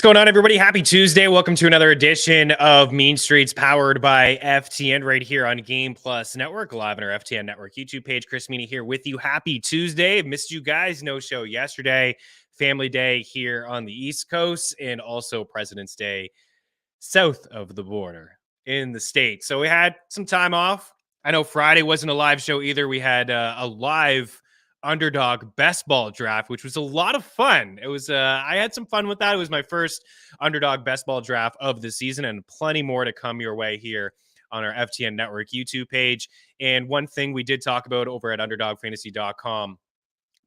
going on, everybody? Happy Tuesday. Welcome to another edition of Mean Streets powered by FTN right here on Game Plus Network, live on our FTN Network YouTube page. Chris Meaney here with you. Happy Tuesday. Missed you guys. No show yesterday. Family Day here on the East Coast and also President's Day south of the border in the States. So we had some time off. I know Friday wasn't a live show either. We had a live underdog best ball draft, which was a lot of fun. It was I had some fun with that. It was my first underdog best ball draft of the season, and plenty more to come your way here on our FTN Network YouTube page. And one thing we did talk about over at underdogfantasy.com,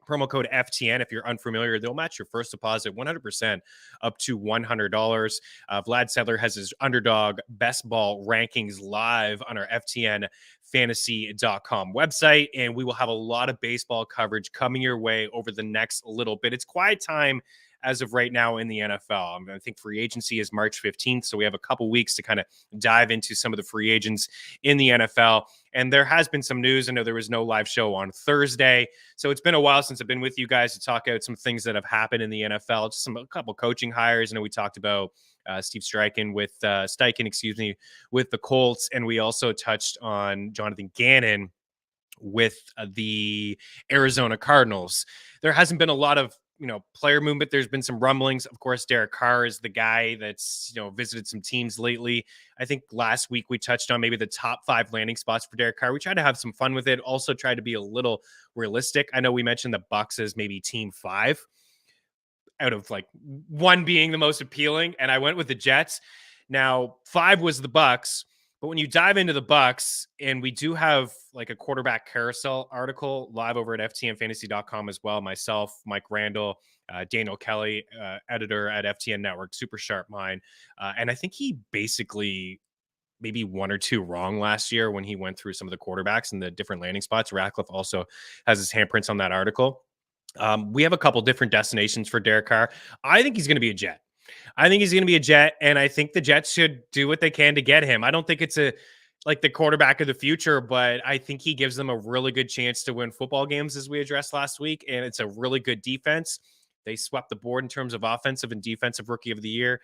promo code FTN. If you're unfamiliar, they'll match your first deposit 100% up to $100. Vlad Sedler has his underdog best ball rankings live on our FTNfantasy.com website, and we will have a lot of baseball coverage coming your way over the next little bit. It's quiet time as of right now in the NFL. I think free agency is March 15th, so we have a couple weeks to kind of dive into some of the free agents in the NFL. And there has been some news. I know there was no live show on Thursday, so it's been a while since I've been with you guys to talk out some things that have happened in the NFL. Just a couple coaching hires. I know we talked about Steve Steichen with the Colts, and we also touched on Jonathan Gannon with the Arizona Cardinals. There hasn't been a lot of player movement. There's been some rumblings. Of course, Derek Carr is the guy that's, visited some teams lately. I think last week we touched on maybe the top 5 landing spots for Derek Carr. We tried to have some fun with it. Also tried to be a little realistic. I know we mentioned the Bucks as maybe team 5 out of like 1 being the most appealing. And I went with the Jets. Now 5 was the Bucks. But when you dive into the Bucks, and we do have like a quarterback carousel article live over at ftnfantasy.com as well. Myself, Mike Randall, Daniel Kelly, editor at FTN Network, super sharp mind. And I think he basically maybe 1 or 2 wrong last year when he went through some of the quarterbacks and the different landing spots. Ratcliffe also has his handprints on that article. We have a couple different destinations for Derek Carr. I think he's going to be a Jet. I think he's going to be a Jet, and I think the Jets should do what they can to get him. I don't think it's the quarterback of the future, but I think he gives them a really good chance to win football games, as we addressed last week, and it's a really good defense. They swept the board in terms of offensive and defensive rookie of the year.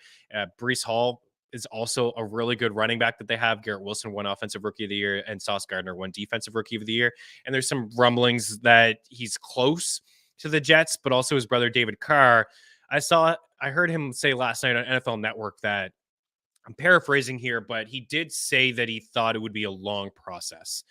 Breece Hall is also a really good running back that they have. Garrett Wilson won offensive rookie of the year, and Sauce Gardner won defensive rookie of the year. And there's some rumblings that he's close to the Jets, but also his brother David Carr. I heard him say last night on NFL Network that, I'm paraphrasing here, but he did say that he thought it would be a long process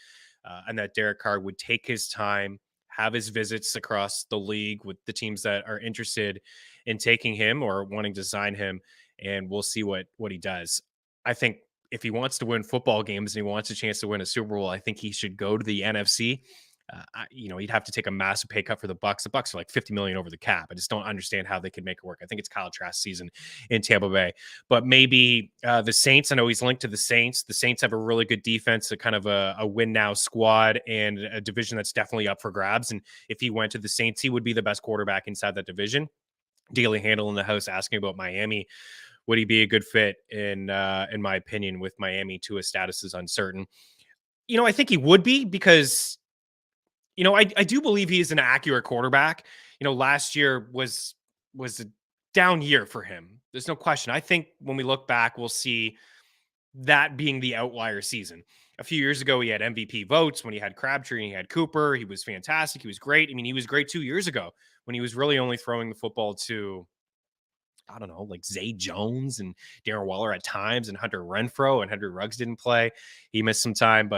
and that Derek Carr would take his time, have his visits across the league with the teams that are interested in taking him or wanting to sign him, and we'll see what he does. I think if he wants to win football games and he wants a chance to win a Super Bowl, I think he should go to the NFC. He'd have to take a massive pay cut for the Bucks. The Bucks are like $50 million over the cap. I just don't understand how they could make it work. I think it's Kyle Trask's season in Tampa Bay, but maybe the Saints. I know he's linked to the Saints. The Saints have a really good defense, a kind of a win now squad, and a division that's definitely up for grabs. And if he went to the Saints, he would be the best quarterback inside that division. Daily Handle in the house asking about Miami. Would he be a good fit in my opinion, with Miami? Tua status is uncertain. I think he would be, because I do believe he is an accurate quarterback. Last year was a down year for him. There's no question. I think when we look back, we'll see that being the outlier season. A few years ago, he had MVP votes when he had Crabtree and he had Cooper. He was fantastic. He was great. I mean, he was great 2 years ago when he was really only throwing the football to, I don't know, like Zay Jones and Darren Waller at times, and Hunter Renfrow, and Henry Ruggs didn't play. He missed some time,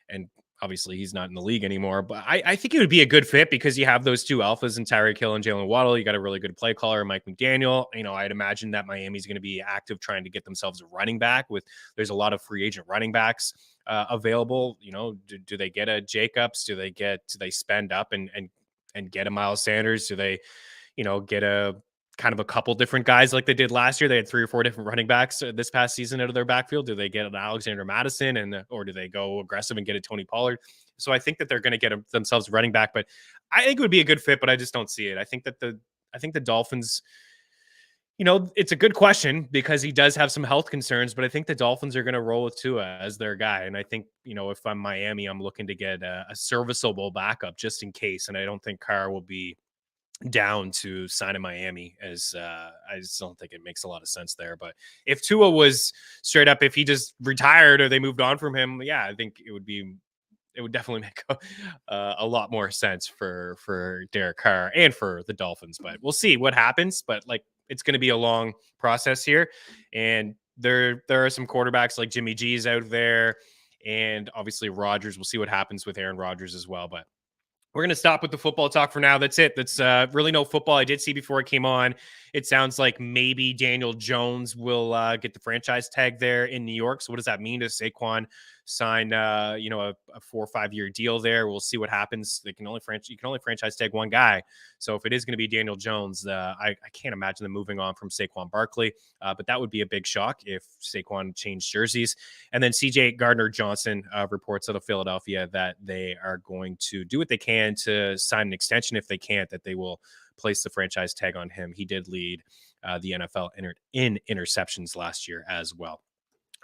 and obviously he's not in the league anymore. But I think it would be a good fit because you have those 2 alphas in Tyreek Hill and Jalen Waddle. You got a really good play caller, Mike McDaniel. I'd imagine that Miami's going to be active trying to get themselves a running back. There's a lot of free agent running backs available. Do they get a Jacobs? Do they spend up and get a Miles Sanders? Do they, get a kind of a couple different guys like they did last year? They had 3 or 4 different running backs this past season out of their backfield. Do they get an Alexander Madison or do they go aggressive and get a Tony Pollard? So I think that they're going to get themselves a running back, but I think it would be a good fit, but I just don't see it. I think the Dolphins, it's a good question because he does have some health concerns, but I think the Dolphins are going to roll with Tua as their guy. And I think, if I'm Miami, I'm looking to get a serviceable backup just in case. And I don't think Carr will be down to sign in Miami, as I just don't think it makes a lot of sense there. But if Tua was straight up, if he just retired or they moved on from him, yeah, I think it would definitely make a lot more sense for Derek Carr and for the Dolphins. But we'll see what happens. But like, it's going to be a long process here, and there are some quarterbacks like Jimmy G's out there, and obviously Rodgers. We'll see what happens with Aaron Rodgers as well. But we're going to stop with the football talk for now. That's it. That's really no football. I did see before I came on, it sounds like maybe Daniel Jones will get the franchise tag there in New York. So what does that mean? Does Saquon sign, a 4 or 5 year deal there? We'll see what happens. You can only franchise tag one guy. So if it is going to be Daniel Jones, I can't imagine them moving on from Saquon Barkley. But that would be a big shock if Saquon changed jerseys. And then CJ Gardner-Johnson reports out of Philadelphia that they are going to do what they can to sign an extension. If they can't, that they will place the franchise tag on him. He did lead the NFL in interceptions last year as well.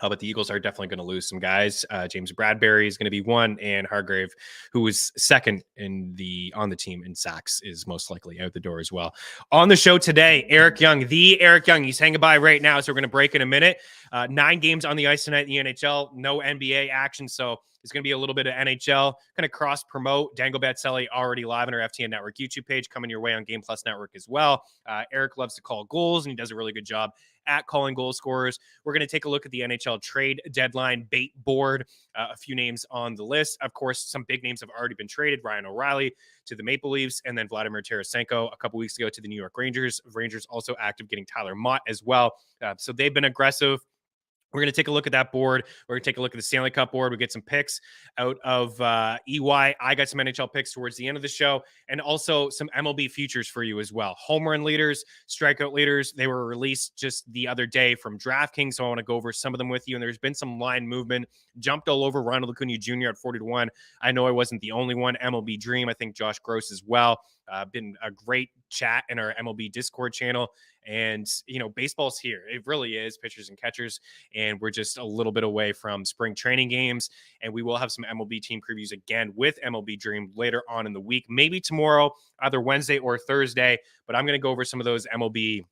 But the Eagles are definitely going to lose some guys. James Bradbury is going to be one, and Hargrave, who was second on the team in sacks, is most likely out the door as well. On the show today, Eric Young, he's hanging by right now, so we're going to break in a minute. 9 games on the ice tonight in the NHL, no NBA action, so it's going to be a little bit of NHL, kind of cross-promote. Dangle Batselli already live on our FTN Network YouTube page, coming your way on Game Plus Network as well. Eric loves to call goals, and he does a really good job at calling goal scorers. We're going to take a look at the NHL Trade Deadline bait board. A few names on the list. Of course, some big names have already been traded. Ryan O'Reilly to the Maple Leafs, and then Vladimir Tarasenko a couple weeks ago to the New York Rangers. Rangers also active getting Tyler Mott as well. So they've been aggressive. We're going to take a look at that board. We're going to take a look at the Stanley Cup board. We get some picks out of EY. I got some NHL picks towards the end of the show, and also some MLB futures for you as well. Home run leaders, strikeout leaders. They were released just the other day from DraftKings, so I want to go over some of them with you. And there's been some line movement. Jumped all over Ronald Acuna Jr. at 40-1. I know I wasn't the only one. MLB Dream, I think Josh Gross as well. Been a great chat in our MLB Discord channel. And, baseball's here. It really is, pitchers and catchers. And we're just a little bit away from spring training games. And we will have some MLB team previews again with MLB Dream later on in the week, maybe tomorrow, either Wednesday or Thursday. But I'm going to go over some of those MLB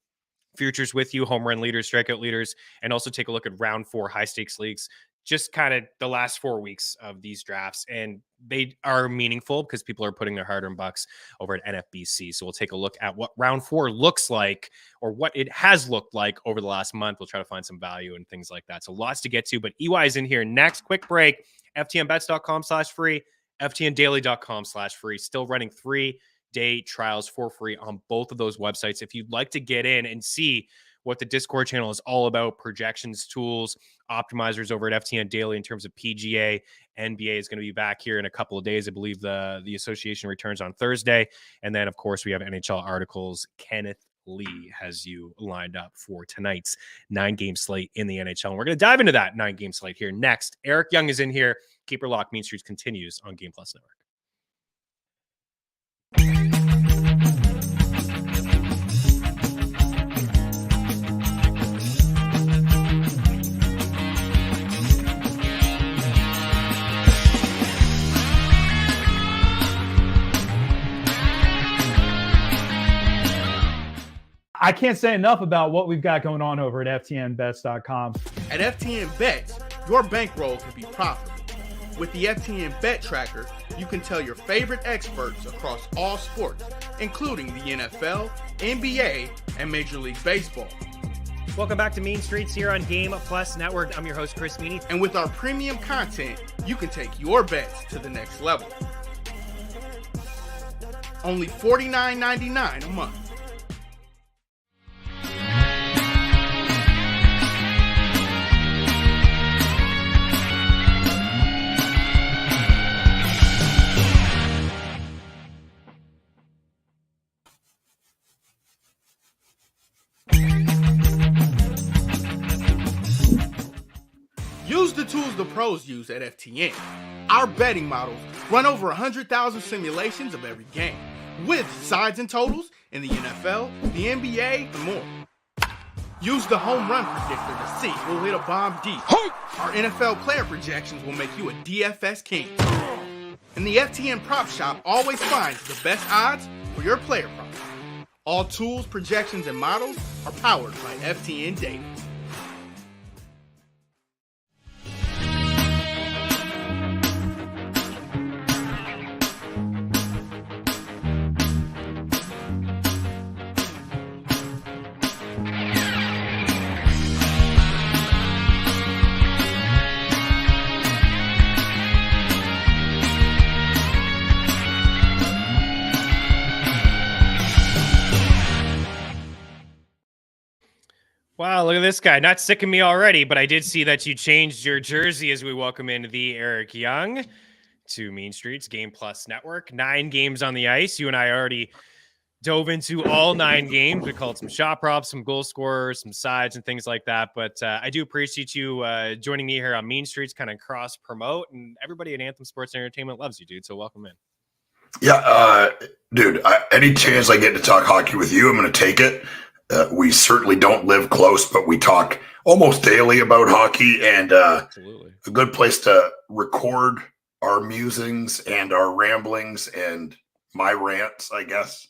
futures with you, home run leaders, strikeout leaders, and also take a look at round 4 high stakes leagues. Just kind of the last 4 weeks of these drafts, and they are meaningful because people are putting their hard-earned bucks over at NFBC. So we'll take a look at what round 4 looks like, or what it has looked like over the last month. We'll try to find some value and things like that. So lots to get to, but EY is in here next. Quick break. FTNbets.com/free, FTNdaily.com/free. Still running 3-day trials for free on both of those websites. If you'd like to get in and see what the Discord channel is all about, projections, tools, optimizers over at FTN Daily in terms of PGA. NBA is going to be back here in a couple of days. I believe the association returns on Thursday. And then, of course, we have NHL articles. Kenneth Lee has you lined up for tonight's 9-game slate in the NHL. And we're going to dive into that 9-game slate here next. Eric Young is in here. Keep her locked. Mean Streets continues on Game Plus Network. I can't say enough about what we've got going on over at FTNbets.com. At FTN Bets, your bankroll can be profitable. With the FTN Bet Tracker, you can tell your favorite experts across all sports, including the NFL, NBA, and Major League Baseball. Welcome back to Mean Streets here on Game Plus Network. I'm your host, Chris Meaney. And with our premium content, you can take your bets to the next level. Only $49.99 a month. Use the tools the pros use at FTN. Our betting models run over 100,000 simulations of every game, with sides and totals in the NFL, the NBA, and more. Use the home run predictor to see who'll hit a bomb deep. Our NFL player projections will make you a DFS king. And the FTN Prop Shop always finds the best odds for your player props. All tools, projections, and models are powered by FTN Data. Wow, look at this guy. Not sick of me already, but I did see that you changed your jersey as we welcome in the Eric Young to Mean Streets Game Plus Network. 9 games on the ice. You and I already dove into all 9 games. We called some shot props, some goal scorers, some sides, and things like that. But I do appreciate you joining me here on Mean Streets, kind of cross promote. And everybody at Anthem Sports Entertainment loves you, dude. So welcome in. Yeah, dude, any chance I get to talk hockey with you, I'm going to take it. We certainly don't live close, but we talk almost daily about hockey, and Absolutely. a good place to record our musings and our ramblings and my rants, I guess.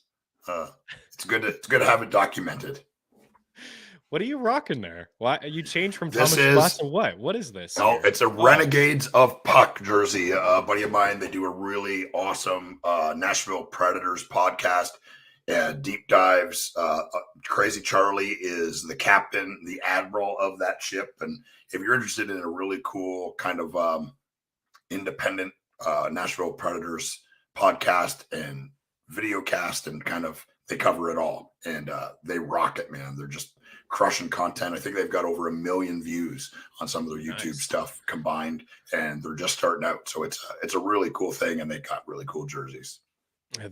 It's good to have it documented. What are you rocking there? Why you changed from This Thomas Glass to what? What is this? No, here? it's a Renegades of Puck jersey. A buddy of mine, they do a really awesome Nashville Predators podcast. Deep dives. Crazy Charlie is the captain, the admiral of that ship. And if you're interested in a really cool kind of independent Nashville Predators podcast and video cast, and kind of they cover it all, and they rock it, man. They're just crushing content. I think they've got over 1 million views on some of their YouTube stuff combined, and they're just starting out. So it's a really cool thing, and they got really cool jerseys.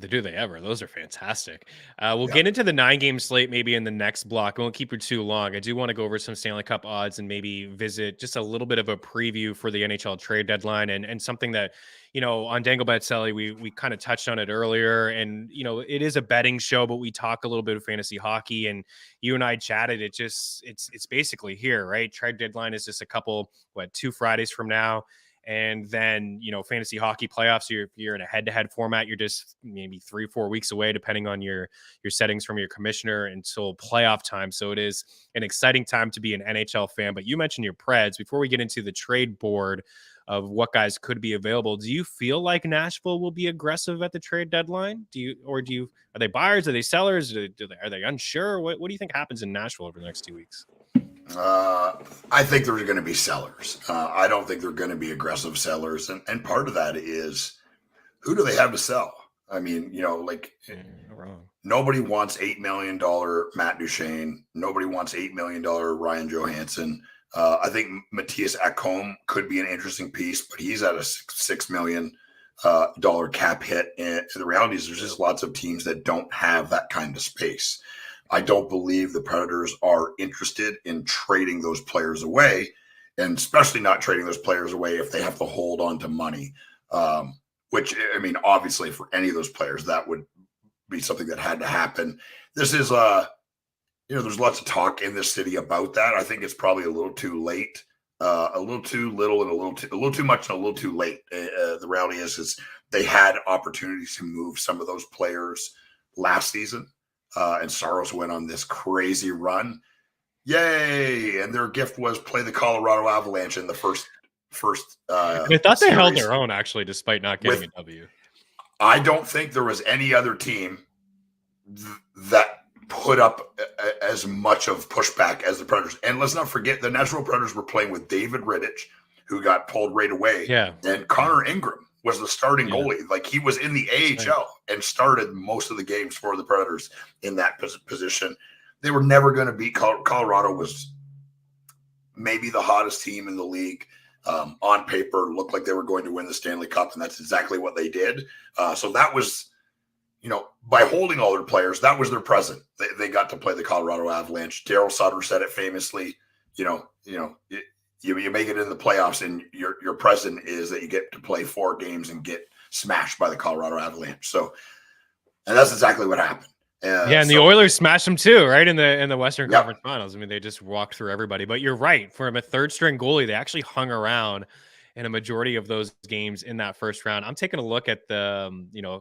Do they ever? Those are fantastic. We'll get into the 9-game slate maybe in the next block. I won't keep it too long. I do want to go over some Stanley Cup odds and maybe visit just a little bit of a preview for the NHL Trade Deadline, and something that, you know, on Dangle Bet Selly, we kind of touched on it earlier. And, you know, it is a betting show, but we talk a little bit of fantasy hockey, and you and I chatted. It's basically here, right? Trade Deadline is just 2 Fridays from now. And then, you know, fantasy hockey playoffs, you're in a head-to-head format. You're just maybe 3-4 weeks away, depending on your settings from your commissioner, until playoff time. So it is an exciting time to be an NHL fan. But you mentioned your Preds. Before we get into the trade board of what guys could be available, do you feel like Nashville will be aggressive at the trade deadline? Are they buyers? Are they sellers? Are they unsure? What do you think happens in Nashville over the next 2 weeks? I think there's going to be sellers. I don't think they're going to be aggressive sellers. And part of that is, who do they have to sell? I mean, you know, like nobody wants $8 million Matt Duchene. Nobody wants $8 million Ryan Johansson. I think Matthias Ekholm could be an interesting piece, but he's at a $6 million cap hit. And the reality is there's just lots of teams that don't have that kind of space. I don't believe the Predators are interested in trading those players away, and especially not trading those players away if they have to hold on to money, which, I mean, obviously for any of those players, that would be something that had to happen. This is, there's lots of talk in this city about that. I think it's probably a little too late, a little too little, and a little too much and a little too late. The reality is they had opportunities to move some of those players last season. And Saros went on this crazy run. Yay. And their gift was play the Colorado Avalanche in the first I thought they held their own, actually, despite not getting a W. I don't think there was any other team that put up as much of pushback as the Predators. And let's not forget, the Nashville Predators were playing with David Rittich, who got pulled right away. Yeah. And Connor Ingram was the starting goalie. Like, he was in the AHL and started most of the games for the Predators in that position. They were never going to beat Colorado. Was maybe the hottest team in the league. On paper, looked like they were going to win the Stanley Cup, and that's exactly what they did. So that was, by holding all their players, that was their present. They got to play the Colorado Avalanche. Daryl Sutter said it famously. You make it in the playoffs, and your present is that you get to play 4 games and get smashed by the Colorado Avalanche. So, and that's exactly what happened. And the Oilers smashed them too, right? In the Western Conference Finals. I mean, they just walked through everybody. But you're right. From a third string goalie, they actually hung around in a majority of those games in that first round. I'm taking a look at the,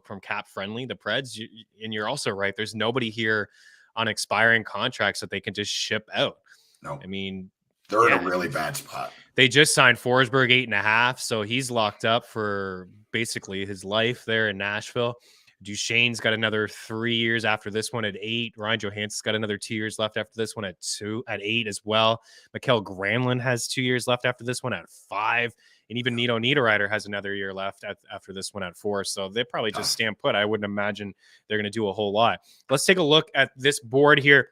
from cap friendly, the Preds, and you're also right. There's nobody here on expiring contracts that they can just ship out. No, I mean, they're in a really bad spot. They just signed Forsberg 8.5, so he's locked up for basically his life there in Nashville. Duchesne's got another 3 years after this one at 8. Ryan Johansson's got another 2 years left after this one at 8 as well. Mikael Granlund has 2 years left after this one at 5. And even Nino Niederreiter has another year left after this one at 4. So they probably just stand put. I wouldn't imagine they're going to do a whole lot. Let's take a look at this board here.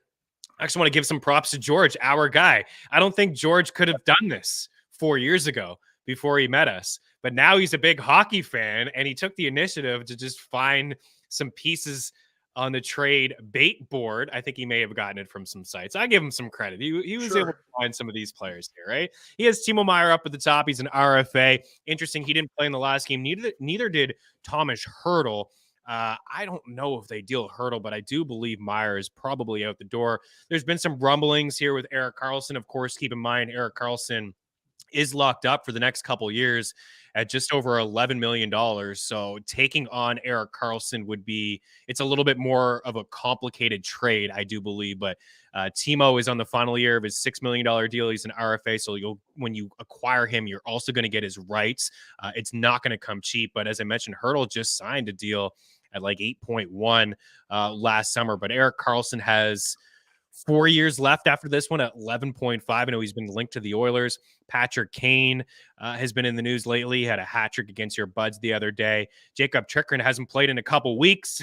I actually want to give some props to George, our guy. I don't think George could have done this 4 years ago before he met us. But now he's a big hockey fan, and he took the initiative to just find some pieces on the trade bait board. I think he may have gotten it from some sites. I give him some credit. He was able to find some of these players here, right? He has Timo Meier up at the top. He's an RFA. Interesting. He didn't play in the last game. Neither did Thomas Hertl. I don't know if they deal Hertl, but I do believe Meier is probably out the door. There's been some rumblings here with Erik Karlsson. Of course, keep in mind, Erik Karlsson is locked up for the next couple years at just over $11 million. So taking on Erik Karlsson it's a little bit more of a complicated trade, I do believe. But Timo is on the final year of his $6 million deal. He's an RFA. So when you acquire him, you're also going to get his rights. It's not going to come cheap. But as I mentioned, Hertl just signed a deal at like 8.1 last summer. But Erik Karlsson has 4 years left after this one at 11.5. I know he's been linked to the Oilers. Patrick Kane has been in the news lately. He had a hat trick against your Buds the other day. Jacob Chikrin hasn't played in a couple weeks.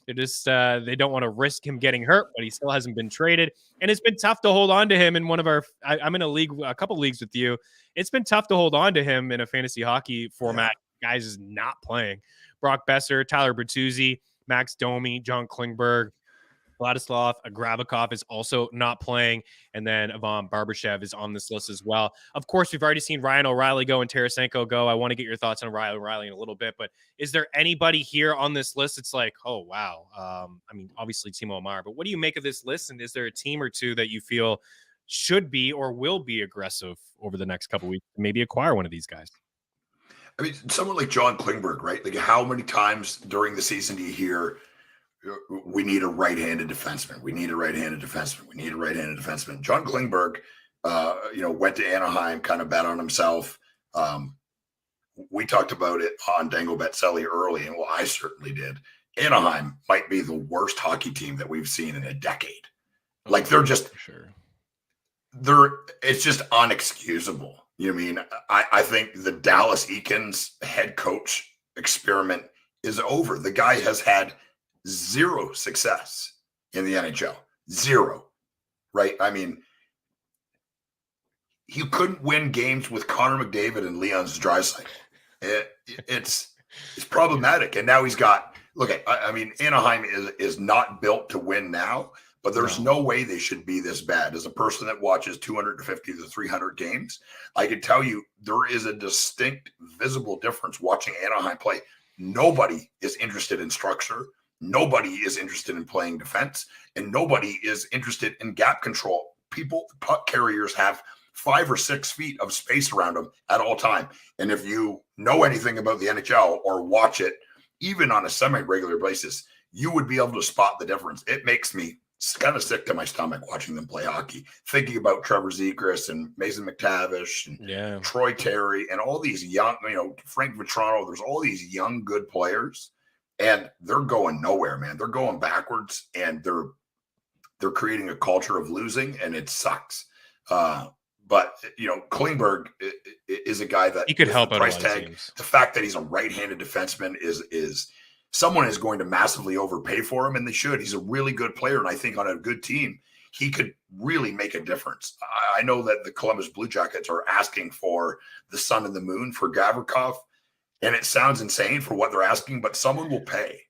They don't want to risk him getting hurt, but he still hasn't been traded. And it's been tough to hold on to him in one of I'm in a couple leagues with you. It's been tough to hold on to him in a fantasy hockey format. Guys is not playing. Brock Besser, Tyler Bertuzzi, Max Domi, John Klingberg, Vladislav Gravikov is also not playing, and then Ivan Barbashev is on this list as well. Of course, we've already seen Ryan O'Reilly go and Tarasenko go. I want to get your thoughts on Ryan O'Reilly in a little bit, but is there anybody here on this list it's like, oh, wow. I mean, obviously Timo Meier, but what do you make of this list, and is there a team or two that you feel should be or will be aggressive over the next couple of weeks to maybe acquire one of these guys? I mean, someone like John Klingberg, right? Like, how many times during the season do you hear, we need a right-handed defenseman. We need a right-handed defenseman. We need a right-handed defenseman. John Klingberg, went to Anaheim, kind of bet on himself. We talked about it on Dangle Bet Selly early, and I certainly did. Anaheim might be the worst hockey team that we've seen in a decade. Like, they're just, it's just unexcusable. You know what I mean? I think the Dallas Eakins head coach experiment is over. The guy has had zero success in the NHL. Zero. Right? I mean, you couldn't win games with Connor McDavid and Leon Draisaitl. It's problematic. And now he's got, I mean, Anaheim is not built to win now, but there's no way they should be this bad. As a person that watches 250 to 300 games, I can tell you there is a distinct, visible difference watching Anaheim play. Nobody is interested in structure. Nobody is interested in playing defense, and nobody is interested in gap control. Puck carriers have 5 or 6 feet of space around them at all time. And if you know anything about the NHL or watch it, even on a semi-regular basis, you would be able to spot the difference. It makes me kind of sick to my stomach watching them play hockey, thinking about Trevor Zegras and Mason McTavish and Troy Terry and all these young, Frank Vetrano. There's all these young, good players. And they're going nowhere, man. They're going backwards, and they're creating a culture of losing, and it sucks. But Klingberg is a guy that he could help out price a lot tag. of teams. The fact that he's a right-handed defenseman is someone is going to massively overpay for him, and they should. He's a really good player, and I think on a good team, he could really make a difference. I know that the Columbus Blue Jackets are asking for the sun and the moon for Gavrikov. And it sounds insane for what they're asking, but someone will pay.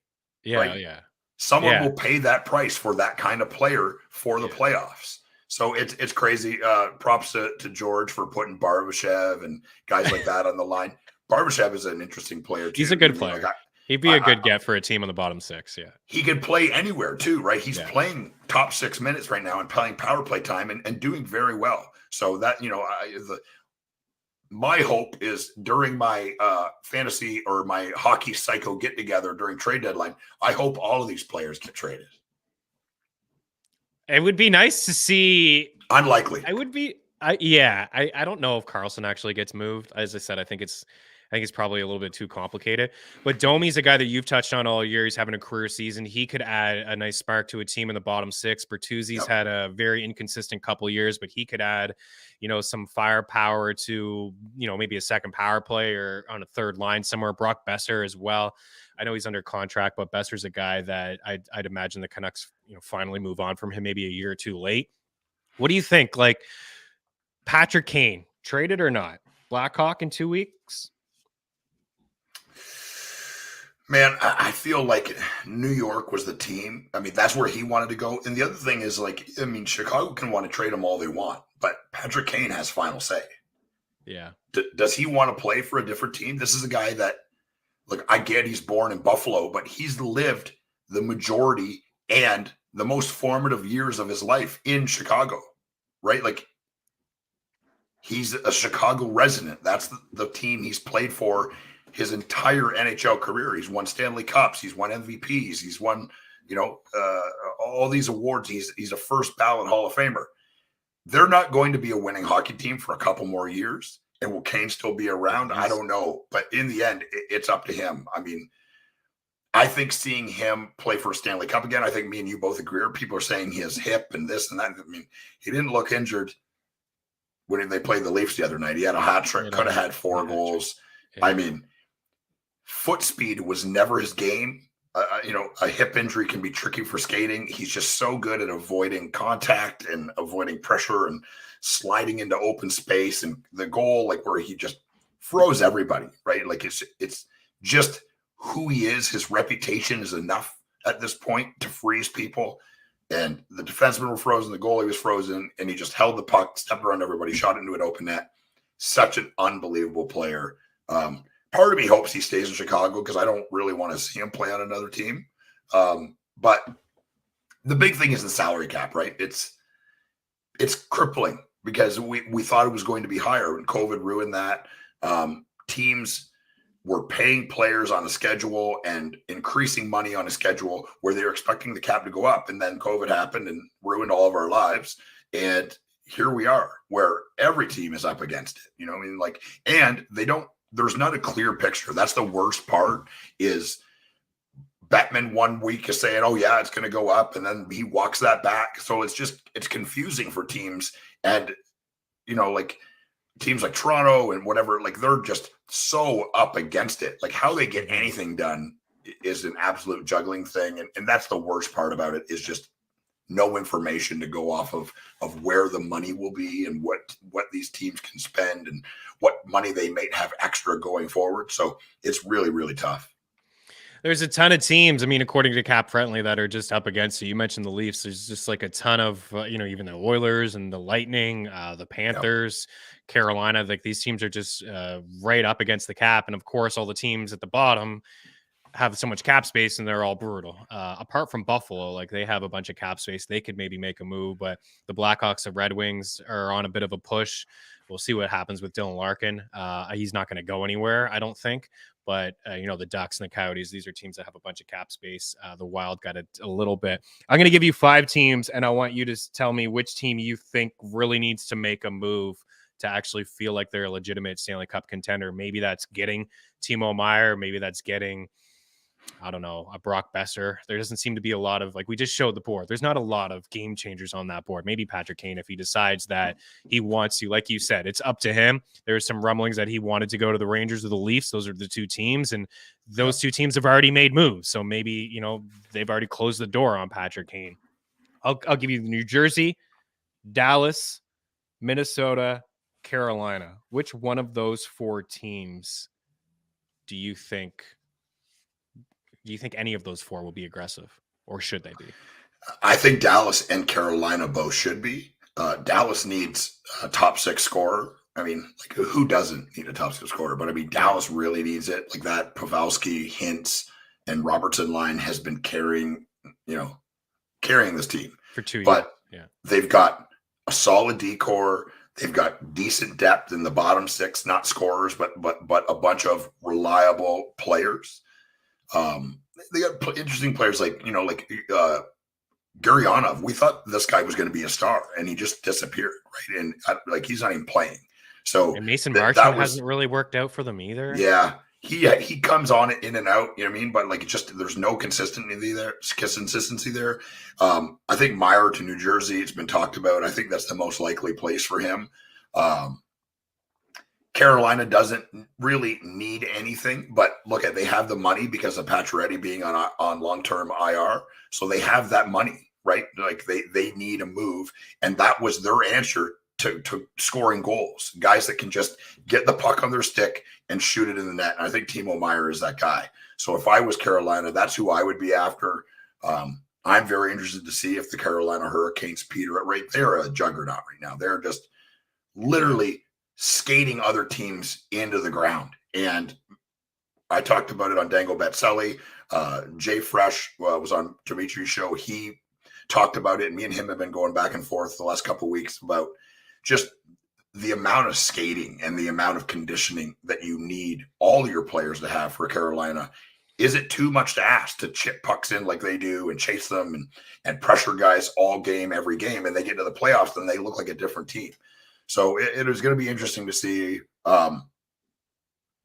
Someone will pay that price for that kind of player for the playoffs. So it's crazy. Props to George for putting Barbashev and guys like that on the line. Barbashev is an interesting player too. He's a good player. He'd be a good get for a team on the bottom 6. Yeah. He could play anywhere too, right? He's playing top 6 minutes right now and playing power play time and doing very well. So that, my hope is during my fantasy or my hockey psycho get together during trade deadline, I hope all of these players get traded. It would be nice to see. Unlikely. I would be. I don't know if Carlson actually gets moved. As I said, I think it's probably a little bit too complicated. But Domi's a guy that you've touched on all year. He's having a career season. He could add a nice spark to a team in the bottom six. Bertuzzi's had a very inconsistent couple of years, but he could add, some firepower to, maybe a second power play or on a third line somewhere. Brock Besser as well. I know he's under contract, but Besser's a guy that I'd imagine the Canucks, finally move on from him maybe a year or two late. What do you think? Like Patrick Kane, traded or not? Blackhawk in 2 weeks? Man, I feel like New York was the team. I mean, that's where he wanted to go. And the other thing is, Chicago can want to trade him all they want, but Patrick Kane has final say. Yeah. Does he want to play for a different team? This is a guy that, I get he's born in Buffalo, but he's lived the majority and the most formative years of his life in Chicago, right? He's a Chicago resident. That's the team he's played for his entire NHL career. He's won Stanley Cups. He's won MVPs. He's won, all these awards. He's a first ballot Hall of Famer. They're not going to be a winning hockey team for a couple more years. And will Kane still be around? I don't know. But in the end, it's up to him. I mean, I think seeing him play for a Stanley Cup again, I think me and you both agree. People are saying his hip and this and that. I mean, he didn't look injured when they played the Leafs the other night. He had a hat trick, could have had 4 goals. Yeah. I mean, foot speed was never his game. A hip injury can be tricky for skating. He's just so good at avoiding contact and avoiding pressure and sliding into open space. And the goal, where he just froze everybody, right? It's just who he is. His reputation is enough at this point to freeze people. And the defensemen were frozen, the goalie was frozen, and he just held the puck, stepped around everybody, shot into an open net. Such an unbelievable player. Part of me hopes he stays in Chicago because I don't really want to see him play on another team. But the big thing is the salary cap, right? It's crippling because we thought it was going to be higher and COVID ruined that. Teams were paying players on a schedule and increasing money on a schedule where they were expecting the cap to go up. And then COVID happened and ruined all of our lives. And here we are where every team is up against it. And there's not a clear picture. That's the worst part is Bettman 1 week is saying, oh yeah, it's going to go up. And then he walks that back. So it's confusing for teams. And, teams like Toronto and whatever, they're just so up against it. How they get anything done is an absolute juggling thing. And that's the worst part about it is just no information to go off of where the money will be and what these teams can spend and what money they may have extra going forward. So it's really, really tough. There's a ton of teams. I mean, according to Cap Friendly, that are just up against it. You mentioned the Leafs. There's just a ton of, even the Oilers and the Lightning, the Panthers, Carolina. These teams are just right up against the cap. And of course, all the teams at the bottom have so much cap space and they're all brutal. Apart from Buffalo, they have a bunch of cap space. They could maybe make a move, but the Blackhawks and Red Wings are on a bit of a push. We'll see what happens with Dylan Larkin. He's not going to go anywhere, I don't think. But, the Ducks and the Coyotes, these are teams that have a bunch of cap space. The Wild got a little bit. I'm going to give you 5 teams, and I want you to tell me which team you think really needs to make a move to actually feel like they're a legitimate Stanley Cup contender. Maybe that's getting Timo Meier. Maybe that's getting, I don't know, a Brock Besser. There doesn't seem to be a lot of, we just showed the board. There's not a lot of game changers on that board. Maybe Patrick Kane, if he decides that he wants to, like you said, it's up to him. There's some rumblings that he wanted to go to the Rangers or the Leafs. Those are the 2 teams. And those 2 teams have already made moves. So maybe, they've already closed the door on Patrick Kane. I'll give you New Jersey, Dallas, Minnesota, Carolina. Which one of those 4 teams do you think any of those 4 will be aggressive, or should they be? I think Dallas and Carolina both should be. Dallas needs a top 6 scorer. I mean, who doesn't need a top 6 scorer? But I mean, Dallas really needs it. That Pavelski, Hintz, and Robertson line has been carrying this team for 2 years. But they've got a solid D-core. They've got decent depth in the bottom six, not scorers, but a bunch of reliable players. They got interesting players like Gurianov. We thought this guy was going to be a star, and he just disappeared, right? And he's not even playing. So and Mason Marchand hasn't really worked out for them either. Yeah, he comes on it in and out. You know what I mean? But there's no consistency there. I think Meyer to New Jersey, it's been talked about. I think that's the most likely place for him. Carolina doesn't really need anything, but they have the money because of Pacioretty being on long-term IR. So they have that money, right? Like they need a move. And that was their answer to scoring goals. Guys that can just get the puck on their stick and shoot it in the net. And I think Timo Meyer is that guy. So if I was Carolina, that's who I would be after. I'm very interested to see if the Carolina Hurricanes peter at rate. They're a juggernaut right now. They're just literally skating other teams into the ground. And I talked about it on Dango Betselli. Jay Fresh was on Dimitri's show. He talked about it, and me and him have been going back and forth the last couple of weeks about just the amount of skating and the amount of conditioning that you need all of your players to have for Carolina. Is it too much to ask to chip pucks in like they do and chase them and pressure guys all game, every game, and they get to the playoffs and they look like a different team? So it is going to be interesting to see.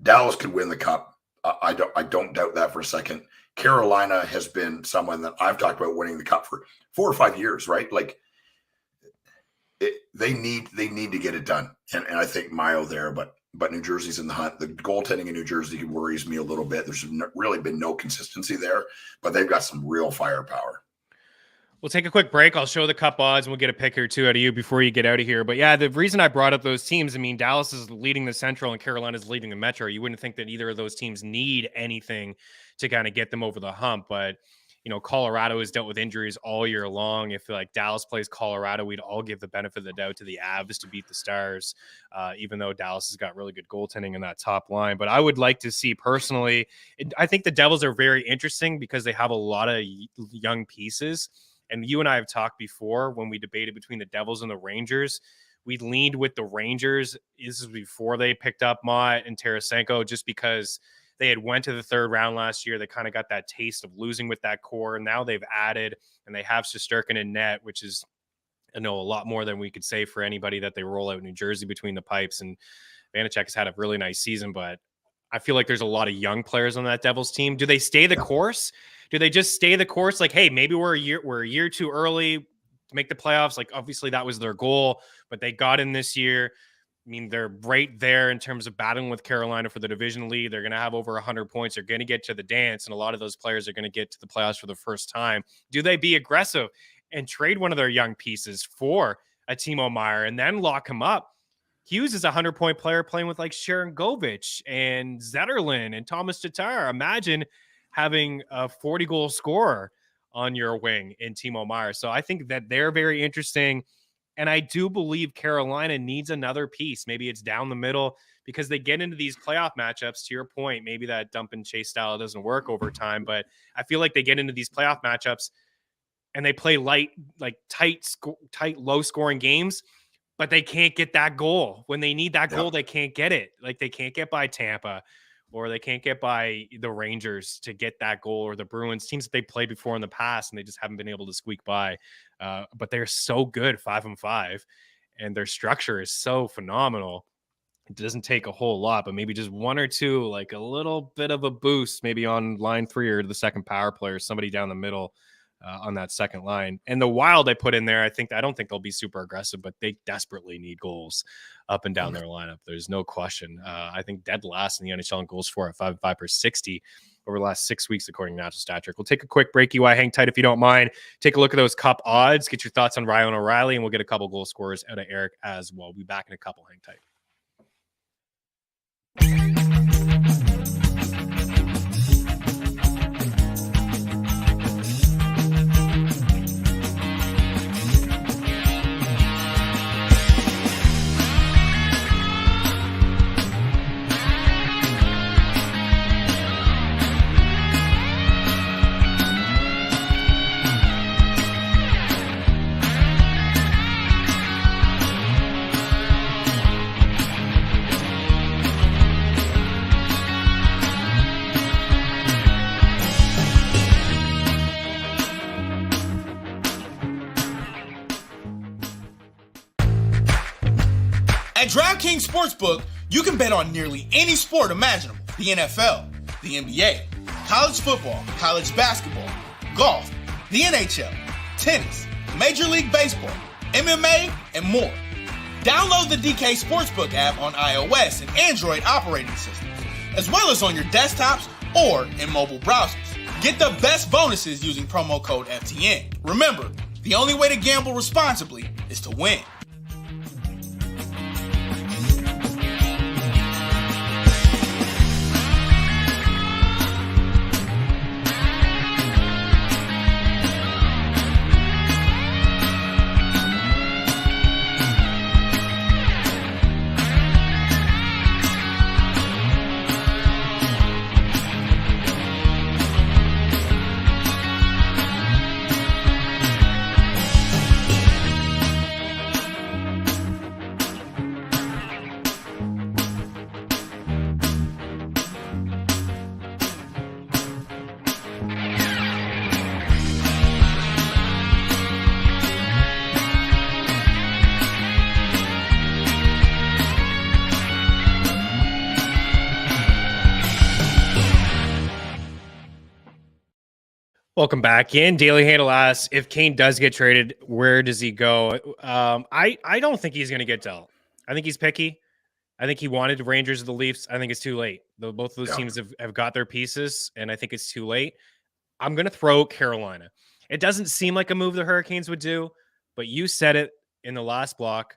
Dallas could win the Cup. I don't doubt that for a second. Carolina has been someone that I've talked about winning the Cup for 4 or 5 years, right? They need to get it done, and I think Mayo there, but New Jersey's in the hunt. The goaltending in New Jersey worries me a little bit. There's really been no consistency there, but they've got some real firepower. We'll take a quick break. I'll show the Cup odds, and we'll get a pick or two out of you before you get out of here. But yeah, the reason I brought up those teams, I mean, Dallas is leading the Central and Carolina's leading the Metro. You wouldn't think that either of those teams need anything to kind of get them over the hump, but Colorado has dealt with injuries all year long. If Dallas plays Colorado, we'd all give the benefit of the doubt to the Avs to beat the Stars, even though Dallas has got really good goaltending in that top line. But I would like to see personally, I think the Devils are very interesting because they have a lot of young pieces. And you and I have talked before when we debated between the Devils and the Rangers. We leaned with the Rangers. This is before they picked up Mott and Tarasenko, just because they had went to the third round last year. They kind of got that taste of losing with that core. And now they've added, and they have Shesterkin in net, which is, a lot more than we could say for anybody that they roll out in New Jersey between the pipes. And Vanacek has had a really nice season, but I feel like there's a lot of young players on that Devils team. Do they stay the course? Do they just stay the course? Hey, maybe we're a year too early to make the playoffs. Obviously that was their goal, but they got in this year. I mean, they're right there in terms of battling with Carolina for the division lead. They're going to have over 100 points. They're going to get to the dance, and a lot of those players are going to get to the playoffs for the first time. Do they be aggressive and trade one of their young pieces for a Timo Meyer and then lock him up? Hughes is a 100-point player playing with Sharon Govich and Zetterlund and Thomas Tatar. Imagine having a 40-goal scorer on your wing in Timo Meyer. So I think that they're very interesting. And I do believe Carolina needs another piece. Maybe it's down the middle because they get into these playoff matchups. To your point, maybe that dump and chase style doesn't work over time, but I feel like they get into these playoff matchups and they play tight, low scoring games, but they can't get that goal. When they need that goal, they can't get it. They can't get by Tampa, or they can't get by the Rangers to get that goal, or the Bruins, teams that they played before in the past, and they just haven't been able to squeak by. But they're so good, 5-5, and their structure is so phenomenal. It doesn't take a whole lot, but maybe just one or two, a little bit of a boost, maybe on line 3 or the second power player, somebody down the middle on that second line. And the Wild I put in there, I don't think they'll be super aggressive, but they desperately need goals up and down their lineup. There's no question. I think dead last in the NHL in goals for at 5-5 per 60 over the last 6 weeks, according to Natural Stat Trick. We'll take a quick break. UI, hang tight if you don't mind. Take a look at those Cup odds. Get your thoughts on Ryan O'Reilly, and we'll get a couple goal scorers out of Eric as well. We'll be back in a couple. Hang tight. At DraftKings Sportsbook, you can bet on nearly any sport imaginable. The NFL, the NBA, college football, college basketball, golf, the NHL, tennis, Major League Baseball, MMA, and more. Download the DK Sportsbook app on iOS and Android operating systems, as well as on your desktops or in mobile browsers. Get the best bonuses using promo code FTN. Remember, the only way to gamble responsibly is to win. Welcome back in. Daily Handle asks, if Kane does get traded, where does he go? I don't think he's going to get dealt. I think he's picky. I think he wanted the Rangers or the Leafs. I think it's too late. Both of those teams have got their pieces, and I think it's too late. I'm going to throw Carolina. It doesn't seem like a move the Hurricanes would do, but you said it in the last block.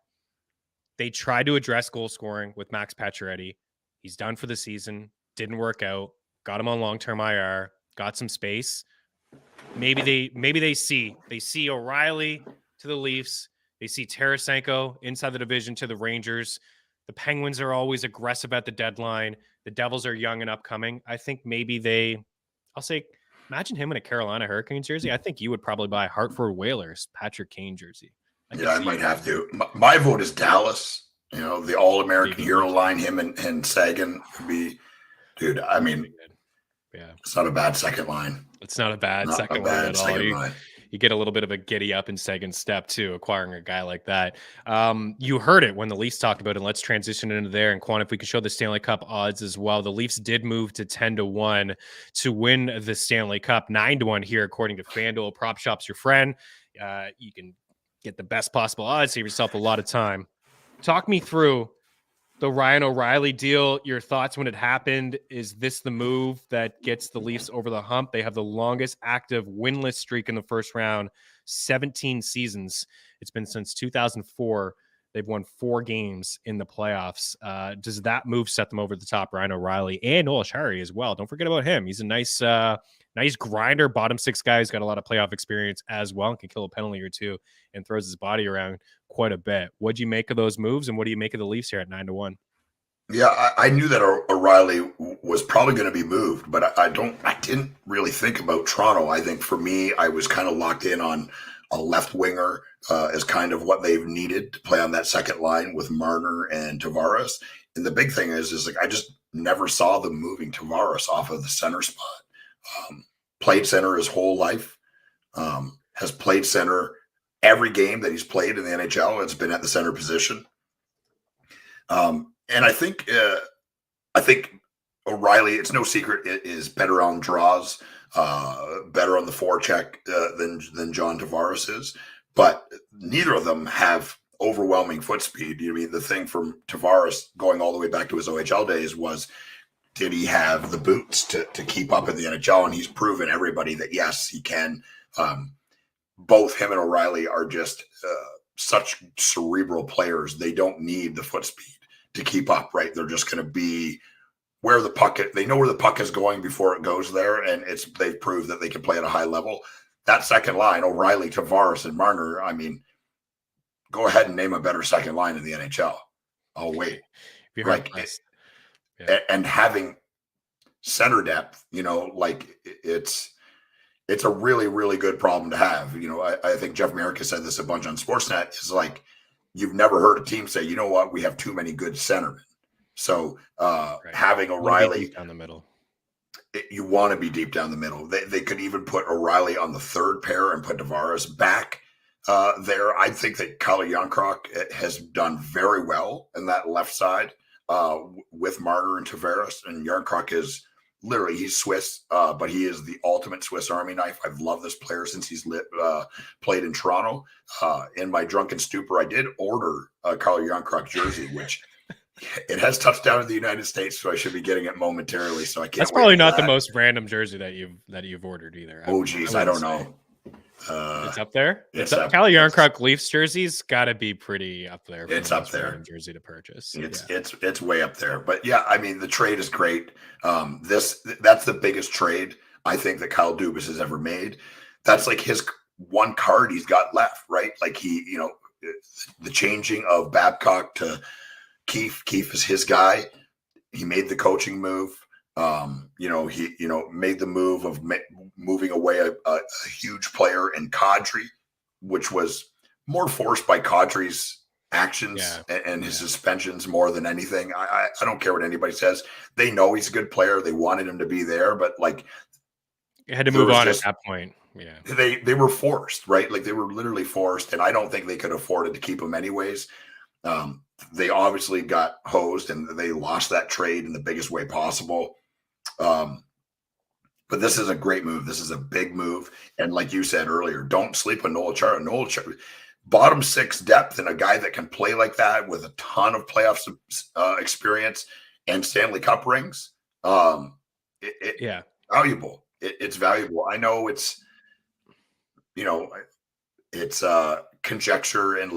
They tried to address goal scoring with Max Pacioretty. He's done for the season. Didn't work out. Got him on long-term IR. Got some space. Maybe they see O'Reilly to the Leafs. They see Tarasenko inside the division to the Rangers. The Penguins are always aggressive at the deadline. The Devils are young and upcoming. I think maybe I'll say, imagine him in a Carolina Hurricanes jersey. I think you would probably buy a Hartford Whalers Patrick Kane jersey. I might have to. My vote is Dallas. You know, the All-American hero line, him and Sagan would be, dude. I mean, yeah, it's not a bad second line. It's not a bad second line at all. You get a little bit of a giddy up in Sagan's step too, acquiring a guy like that. You heard it when the Leafs talked about it. Let's transition into there. And Quan, if we could show the Stanley Cup odds as well. The Leafs did move to 10-1 to win the Stanley Cup, 9-1 here, according to FanDuel. Prop Shop's your friend. You can get the best possible odds, save yourself a lot of time. Talk me through the Ryan O'Reilly deal, your thoughts when it happened. Is this the move that gets the Leafs over the hump? They have the longest active winless streak in the first round, 17 seasons. It's been since 2004. They've won 4 games in the playoffs. Does that move set them over the top? Ryan O'Reilly and Noel Acciari as well. Don't forget about him. He's a nice grinder, bottom 6 guy. He's got a lot of playoff experience as well and can kill a penalty or two and throws his body around quite a bit. What'd you make of those moves, and what do you make of the Leafs here at 9-1? Yeah, I knew that O'Reilly was probably going to be moved, but I didn't really think about Toronto. I think for me, I was kind of locked in on a left winger as kind of what they've needed to play on that second line with Marner and Tavares. And the big thing is like I just never saw them moving Tavares off of the center spot. Played center his whole life, has played center every game that he's played in the NHL. It's been at the center position. And I think O'Reilly, it's no secret, is better on draws, better on the forecheck than John Tavares is. But neither of them have overwhelming foot speed. You mean the thing from Tavares going all the way back to his OHL days was, did he have the boots to keep up in the NHL? And he's proven everybody that yes, he can. Both him and O'Reilly are just such cerebral players. They don't need the foot speed to keep up, right? They're just going to be where the puck – they know where the puck is going before it goes there, and they've proved that they can play at a high level. That second line, O'Reilly, Tavares, and Marner, I mean, go ahead and name a better second line in the NHL. Oh, wait. Like, yeah. And having center depth, you know, like it's a really, really good problem to have. You know, I think Jeff Merrick has said this a bunch on Sportsnet. Is like, you've never heard a team say, you know what, we have too many good centermen. So having O'Reilly down the middle, you want to be deep down the middle. They could even put O'Reilly on the third pair and put Tavares back there. I think that Kyle Yonkrock has done very well in that left side with Marner and Tavares. And Yonkrock is literally, he's Swiss, but he is the ultimate Swiss Army knife. I've loved this player since he's played in Toronto. In my drunken stupor, I did order a Kyle Yonkrock jersey, which it has touchdown in the United States, so I should be getting it momentarily. So I can't. That's probably not the most random jersey that you've ordered either. Oh geez, I don't know. It's up there. It's up. Kyle Yarncroc Leafs jers's got to be pretty up there. It's up there. Jersey to purchase. It's way up there. But yeah, I mean the trade is great. That's the biggest trade I think that Kyle Dubas has ever made. That's like his one card he's got left, right? Like the changing of Babcock to Keefe. Keefe is his guy. He made the coaching move. He made the move of moving away a huge player in Kadri, which was more forced by Kadri's actions and his suspensions more than anything. I don't care what anybody says. They know he's a good player. They wanted him to be there, but like you had to move on at that point. Yeah, they were forced, right? Like they were literally forced, and I don't think they could afford it to keep him anyways. They obviously got hosed and they lost that trade in the biggest way possible. But this is a great move. This is a big move. And like you said earlier, don't sleep on Noel Chara. Bottom six depth and a guy that can play like that with a ton of playoffs experience and Stanley Cup rings. Valuable. It's valuable. I know it's conjecture and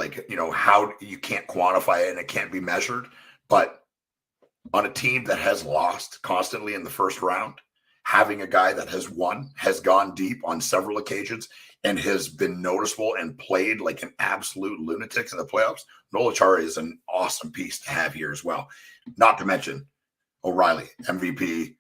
how you can't quantify it and it can't be measured, but on a team that has lost constantly in the first round, having a guy that has won, has gone deep on several occasions and has been noticeable and played like an absolute lunatic in the playoffs, Noel Chara is an awesome piece to have here as well. Not to mention O'Reilly, MVP,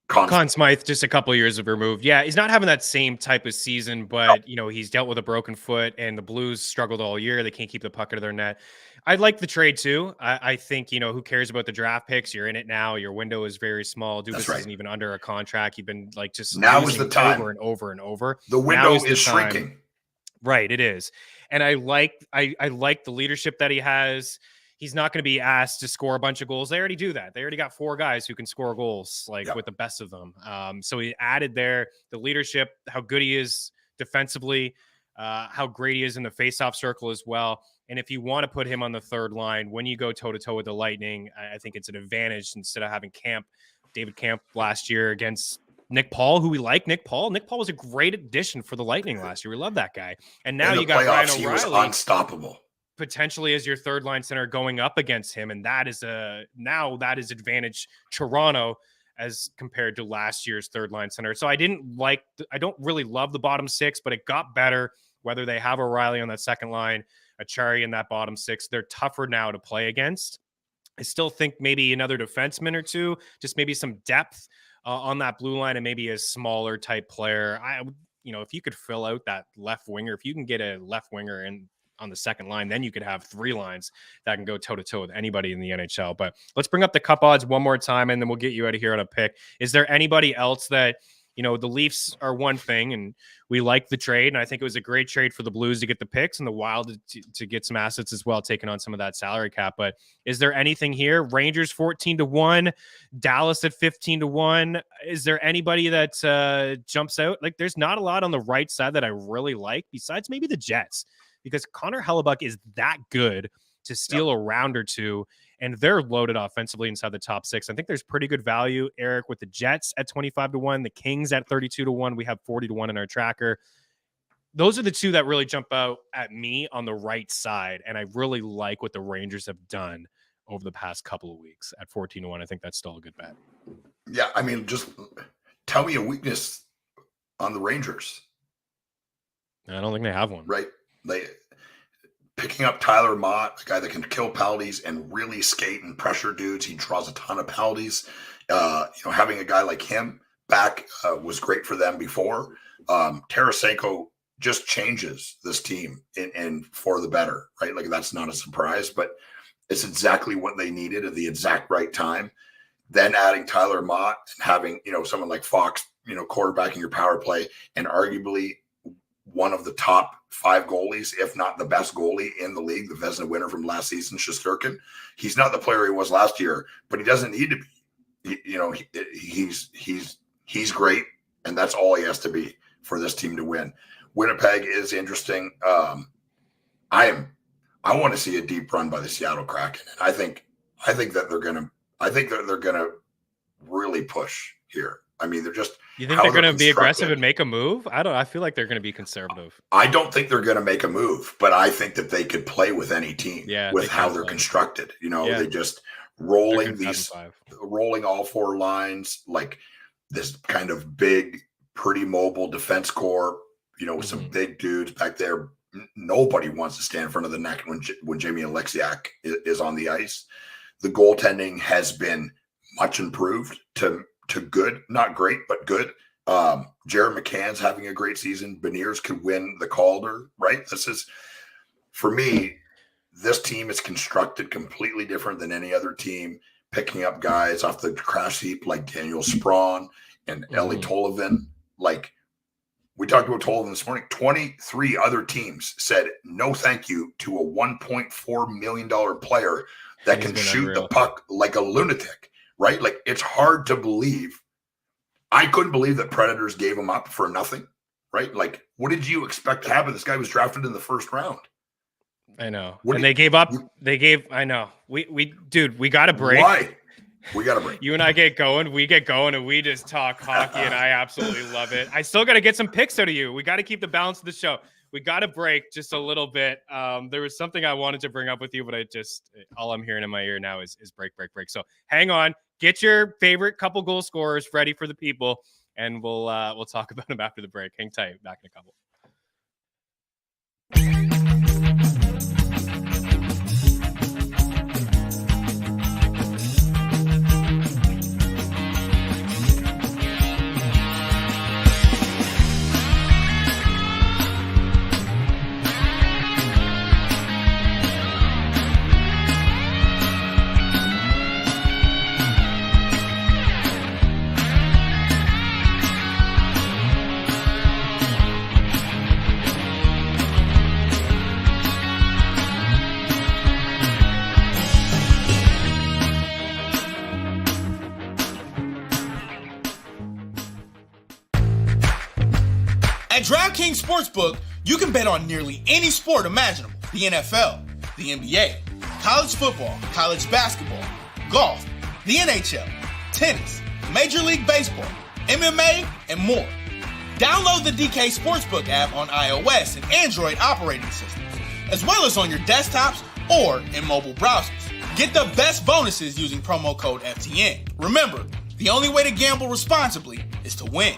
Conn Smythe, just a couple of years of removed. Yeah, he's not having that same type of season, but he's dealt with a broken foot, and the Blues struggled all year. They can't keep the puck out of their net. I like the trade too. I think who cares about the draft picks? You're in it now. Your window is very small. Dubas isn't even under a contract. You've been just now is the time over and over and over. The window is shrinking. Right, it is, and I like the leadership that he has. He's not going to be asked to score a bunch of goals. They already do that. They already got 4 guys who can score goals, with the best of them. So he added there the leadership, how good he is defensively, how great he is in the faceoff circle as well. And if you want to put him on the third line, when you go toe-to-toe with the Lightning, I think it's an advantage instead of having David Camp last year against Nick Paul, who we like. Nick Paul was a great addition for the Lightning last year. We love that guy. And now you got Ryan O'Reilly. He was unstoppable. Potentially as your third line center going up against him. And that is advantage Toronto as compared to last year's third line center. So I don't really love the bottom 6, but it got better whether they have O'Reilly on that second line, Achari in that bottom 6. They're tougher now to play against. I still think maybe another defenseman or two, just maybe some depth on that blue line and maybe a smaller type player. If you could fill out that left winger, if you can get a left winger in on the second line, then you could have 3 lines that can go toe-to-toe with anybody in the NHL. But let's bring up the cup odds one more time, and then we'll get you out of here on a pick. Is there anybody else that, the Leafs are one thing, and we like the trade, and I think it was a great trade for the Blues to get the picks and the Wild to get some assets as well, taking on some of that salary cap. But is there anything here? Rangers 14-1, Dallas at 15-1. Is there anybody that jumps out? Like, there's not a lot on the right side that I really like, besides maybe the Jets, because Connor Hellebuck is that good to steal a round or two, and they're loaded offensively inside the top 6. I think there's pretty good value, Eric, with the Jets at 25-1, the Kings at 32-1. We have 40-1 in our tracker. Those are the two that really jump out at me on the right side, and I really like what the Rangers have done over the past couple of weeks at 14-1. I think that's still a good bet. Yeah, I mean, just tell me a weakness on the Rangers. I don't think they have one. Right. They picking up Tyler Mott, a guy that can kill penalties and really skate and pressure dudes. He draws a ton of penalties. Having a guy like him back was great for them before. Tarasenko just changes this team and for the better, right? Like that's not a surprise, but it's exactly what they needed at the exact right time. Then adding Tyler Mott and having, someone like Fox, quarterbacking your power play and arguably one of the top 5 goalies, if not the best goalie in the league, the Vezina winner from last season, Shesterkin. He's not the player he was last year, but he doesn't need to be. He's great, and that's all he has to be for this team to win. Winnipeg is interesting. I want to see a deep run by the Seattle Kraken. I think that they're gonna really push here. I mean, they're just. You think they're going to be aggressive and make a move? I feel like they're going to be conservative. I don't think they're going to make a move, but I think that they could play with any team with how they're constructed. They just rolling all 4 lines, like this kind of big, pretty mobile defense core, with some big dudes back there. Nobody wants to stand in front of the net when Jamie Alexiak is on the ice. The goaltending has been much improved to good, not great, but good. Jared McCann's having a great season. Beniers could win the Calder, right? This is, for me, this team is constructed completely different than any other team, picking up guys off the crash heap like Daniel Sprong and Ellie Tolivin. Like, we talked about Tolivin this morning. 23 other teams said no thank you to a $1.4 million player that can shoot the puck like a lunatic. Right? Like, it's hard to believe. I couldn't believe that Predators gave him up for nothing. Right? Like, what did you expect to happen? This guy was drafted in the first round. I know. They gave up. I know. We got a break. Why? We got a break. You and I get going. We get going and we just talk hockey, and I absolutely love it. I still got to get some picks out of you. We got to keep the balance of the show. We got to break just a little bit. There was something I wanted to bring up with you, but all I'm hearing in my ear now is break. So hang on, get your favorite couple goal scorers ready for the people, and we'll talk about them after the break. Hang tight. Back in a couple. At DraftKings Sportsbook, you can bet on nearly any sport imaginable. The NFL, the NBA, college football, college basketball, golf, the NHL, tennis, Major League Baseball, MMA, and more. Download the DK Sportsbook app on iOS and Android operating systems, as well as on your desktops or in mobile browsers. Get the best bonuses using promo code FTN. Remember, the only way to gamble responsibly is to win.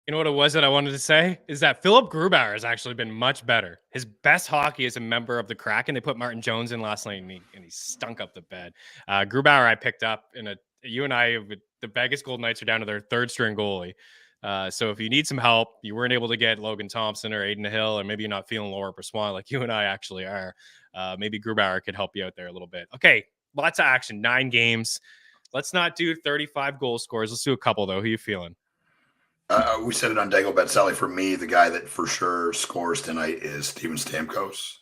You know what it was that I wanted to say is that Philip Grubauer has actually been much better. His best hockey is a member of the Kraken. They put Martin Jones in last night, and he stunk up the bed. Grubauer I picked up you and I, the Vegas Golden Knights are down to their third string goalie. So if you need some help, you weren't able to get Logan Thompson or Aiden Hill, or maybe you're not feeling Laura Brossoit like you and I actually are. Maybe Grubauer could help you out there a little bit. Okay, lots of action, 9 games. Let's not do 35 goal scores. Let's do a couple, though. Who are you feeling? We said it on Dagobet Sally. For me, the guy that for sure scores tonight is Steven Stamkos.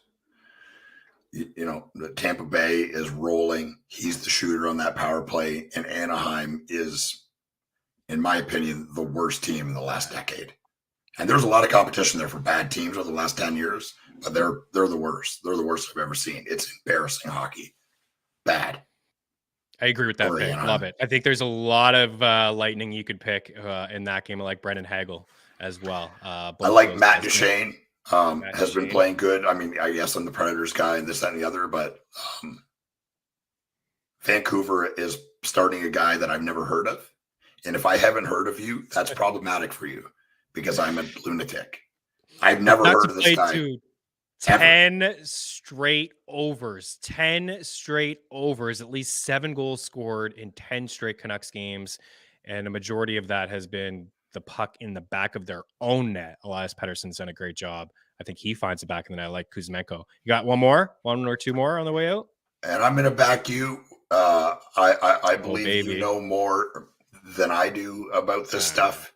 The Tampa Bay is rolling. He's the shooter on that power play, and Anaheim is, in my opinion, the worst team in the last decade. And there's a lot of competition there for bad teams over the last 10 years, but they're the worst. They're the worst I've ever seen. It's embarrassing hockey. Bad. I agree with that pick. Love it. I think there's a lot of lightning you could pick in that game. I like Brendan Hagel as well. I like Matt Duchene. Has been playing good. I mean, I guess I'm the Predators guy and this, that, and the other, but Vancouver is starting a guy that I've never heard of. And if I haven't heard of you, that's problematic for you because I'm a lunatic. I've never heard of this guy. 10 straight overs, 10 straight overs, at least 7 goals scored in 10 straight Canucks games. And a majority of that has been the puck in the back of their own net. Elias Pettersson's done a great job. I think he finds the back of the net. I like Kuzmenko. You got one or two more on the way out? And I'm going to back you. I believe you know more than I do about this stuff.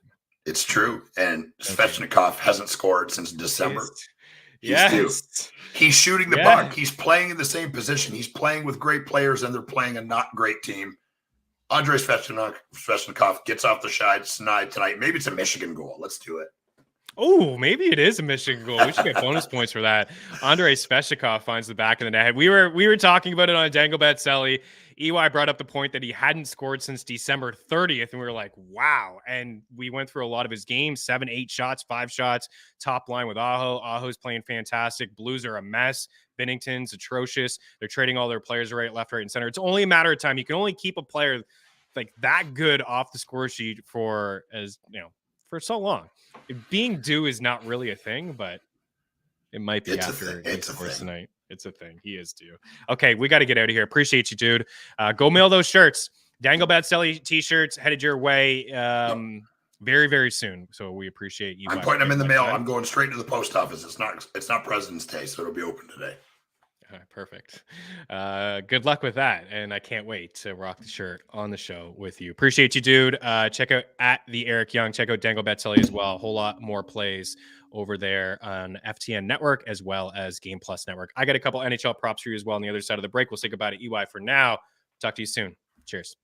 It's true. And Svechnikov hasn't scored since December. He's shooting the puck. He's playing in the same position. He's playing with great players, and they're playing a not great team. Andrei Svechnikov gets off the schneid tonight. Maybe it's a Michigan goal. Let's do it. Oh, maybe it is a Michigan goal. We should get bonus points for that. Andrei Svechnikov finds the back of the net. We were talking about it on Dangle Bet Selly. EY brought up the point that he hadn't scored since December 30th, and we were like, wow. And we went through a lot of his games, 7, 8 shots, 5 shots, top line with Aho. Aho's playing fantastic. Blues are a mess. Binnington's atrocious. They're trading all their players left, right, and center. It's only a matter of time. You can only keep a player like that good off the score sheet for so long. Being due is not really a thing, but it might be after he scores tonight. It's a thing. He is due. Okay, we got to get out of here. Appreciate you, dude. Go mail those shirts. Dangle Bet Selly t-shirts headed your way very, very soon. So we appreciate you. I'm putting them in the mail. I'm going straight to the post office. It's not President's Day, so it'll be open today. All right, perfect. Good luck with that. And I can't wait to rock the shirt on the show with you. Appreciate you, dude. Check out at the Eric Young. Check out Dangle Bet Selly as well. A whole lot more plays over there on FTN Network as well as Game Plus Network. I got a couple NHL props for you as well on the other side of the break. We'll say goodbye to EY for now. Talk to you soon. Cheers.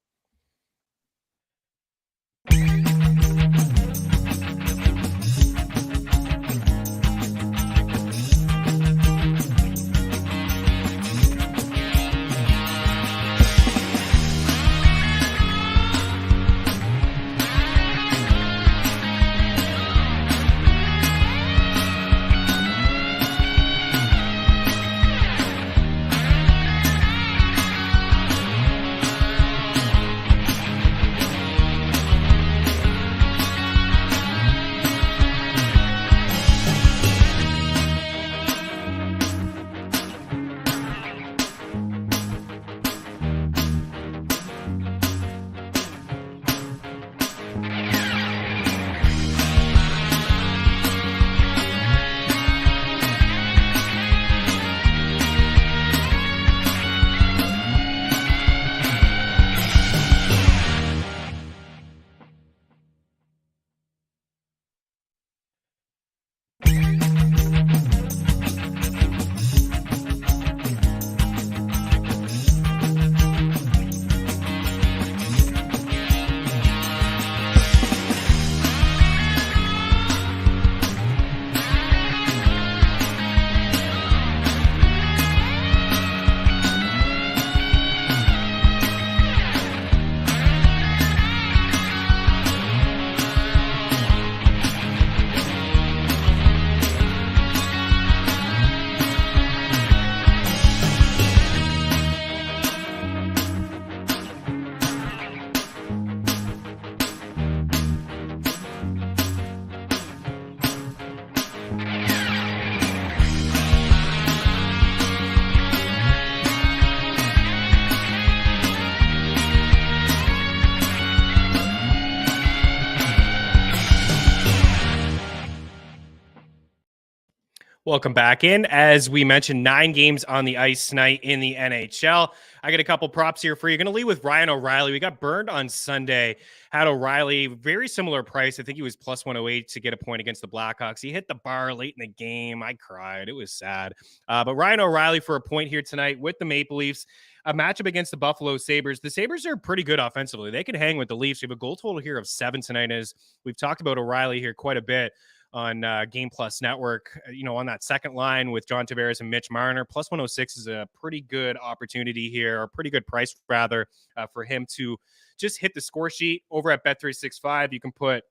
Welcome back in. As we mentioned, 9 games on the ice tonight in the NHL. I got a couple props here for you. Going to lead with Ryan O'Reilly. We got burned on Sunday. Had O'Reilly, very similar price. I think he was plus 108 to get a point against the Blackhawks. He hit the bar late in the game. I cried. It was sad. But Ryan O'Reilly for a point here tonight with the Maple Leafs. A matchup against the Buffalo Sabres. The Sabres are pretty good offensively. They can hang with the Leafs. We have a goal total here of 7 tonight. As we've talked about O'Reilly here quite a bit on Game Plus Network, on that second line with John Tavares and Mitch Marner. Plus 106 is a pretty good opportunity here, or pretty good price rather, for him to just hit the score sheet over at Bet365. You can put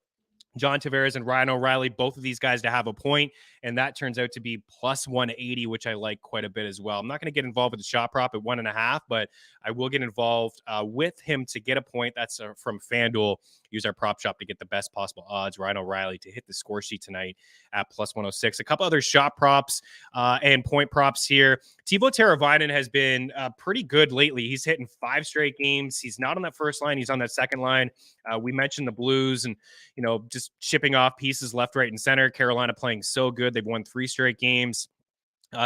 John Tavares and Ryan O'Reilly, both of these guys to have a point, and that turns out to be plus 180, which I like quite a bit as well. I'm not going to get involved with the shot prop at 1.5, but I will get involved with him to get a point. That's from FanDuel. Use our prop shop to get the best possible odds. Ryan O'Reilly to hit the score sheet tonight at plus 106. A couple other shot props and point props here. Teuvo Teravainen has been pretty good lately. He's hitting 5 straight games. He's not on that first line. He's on that second line. We mentioned the Blues and, just shipping off pieces left, right, and center. Carolina playing so good. They've won 3 straight games.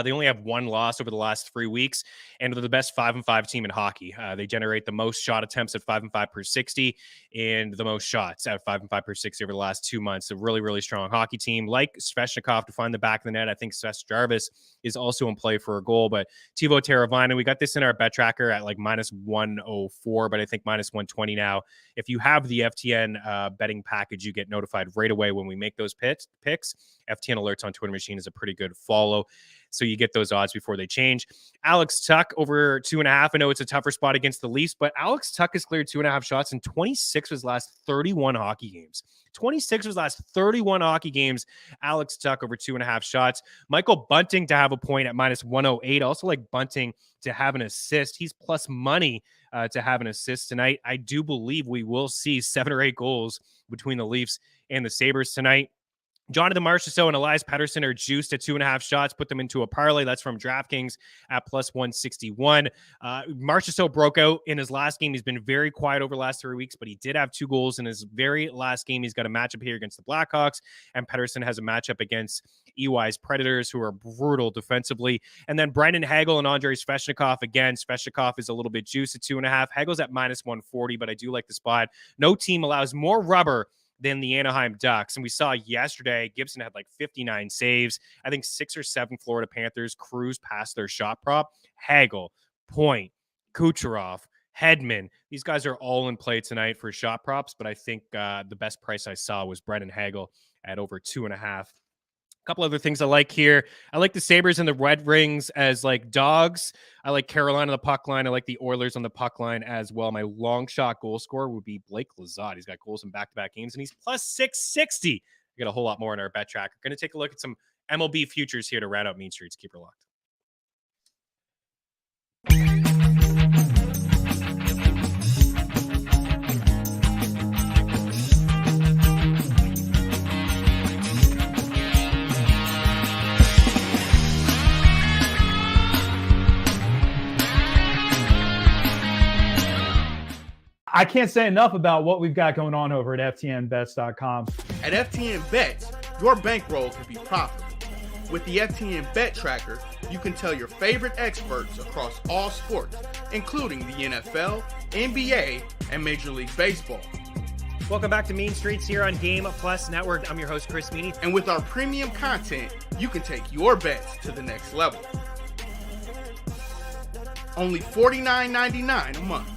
They only have 1 loss over the last 3 weeks, and they're the best 5-5 team in hockey. They generate the most shot attempts at 5-5 per 60 and the most shots at 5-5 per 60 over the last 2 months. A really, really strong hockey team. Like Svechnikov to find the back of the net. I think Seth Jarvis is also in play for a goal, but Teuvo Teravainen, we got this in our bet tracker at like minus 104, but I think minus 120 now. If you have the FTN betting package, you get notified right away when we make those picks. FTN alerts on Twitter Machine is a pretty good follow, so you get those odds before they change. Alex Tuch over 2.5. I know it's a tougher spot against the Leafs, but Alex Tuch has cleared 2.5 shots in 26 of his last 31 hockey games. 26 of his last 31 hockey games. Alex Tuch over 2.5 shots. Michael Bunting to have a point at minus 108. Also like Bunting to have an assist. He's plus money to have an assist tonight. I do believe we will see 7 or 8 goals between the Leafs and the Sabres tonight. Jonathan Marchessault and Elias Pettersson are juiced at 2.5 shots. Put them into a parlay. That's from DraftKings at plus 161. Marchessault broke out in his last game. He's been very quiet over the last 3 weeks, but he did have 2 goals in his very last game. He's got a matchup here against the Blackhawks, and Pettersson has a matchup against EY's Predators, who are brutal defensively. And then Brendan Hagel and Andrei Svechnikov. Again, Svechnikov is a little bit juiced at 2.5. Hagel's at minus 140, but I do like the spot. No team allows more rubber than the Anaheim Ducks. And we saw yesterday, Gibson had like 59 saves. I think 6 or 7 Florida Panthers cruised past their shot prop. Hagel, Point, Kucherov, Hedman. These guys are all in play tonight for shot props, but I think the best price I saw was Brendan Hagel at over 2.5. A couple other things I like here. I like the Sabres and the Red Wings as like dogs. I like Carolina on the puck line. I like the Oilers on the puck line as well. My long shot goal scorer would be Blake Lizotte. He's got goals in back-to-back games, and he's plus 660. We got a whole lot more in our bet tracker. Going to take a look at some MLB futures here to round out Mean Streets. Keep her locked. I can't say enough about what we've got going on over at FTNBets.com. At FTN Bets, your bankroll can be profitable. With the FTN Bet Tracker, you can tell your favorite experts across all sports, including the NFL, NBA, and Major League Baseball. Welcome back to Mean Streets here on Game Plus Network. I'm your host, Chris Meaney. And with our premium content, you can take your bets to the next level. Only $49.99 a month.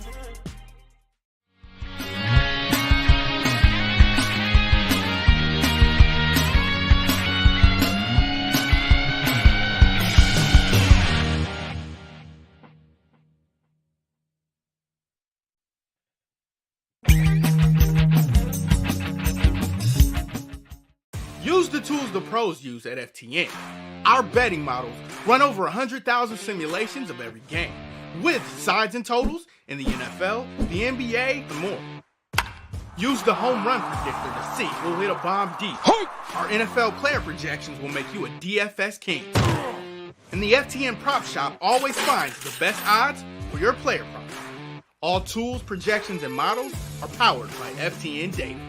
Use the tools the pros use at FTN. Our betting models run over 100,000 simulations of every game, with sides and totals in the NFL, the NBA, and more. Use the home run predictor to see who'll hit a bomb deep. Our NFL player projections will make you a DFS king. And the FTN Prop Shop always finds the best odds for your player props. All tools, projections, and models are powered by FTN data.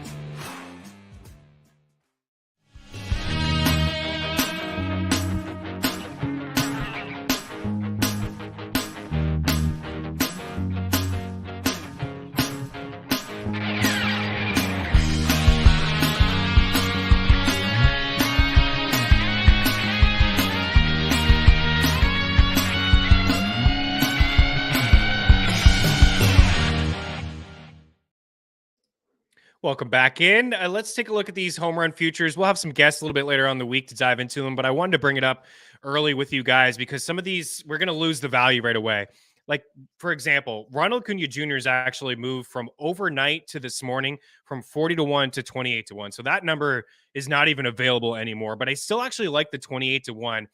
Welcome back in. Let's take a look at these home run futures. We'll have some guests a little bit later on the week to dive into them, but I wanted to bring it up early with you guys because some of these, we're going to lose the value right away. Like, for example, Ronald Acuna Jr. has actually moved from overnight to this morning from 40-1 to 28-1. So that number is not even available anymore, but I still actually like the 28-1.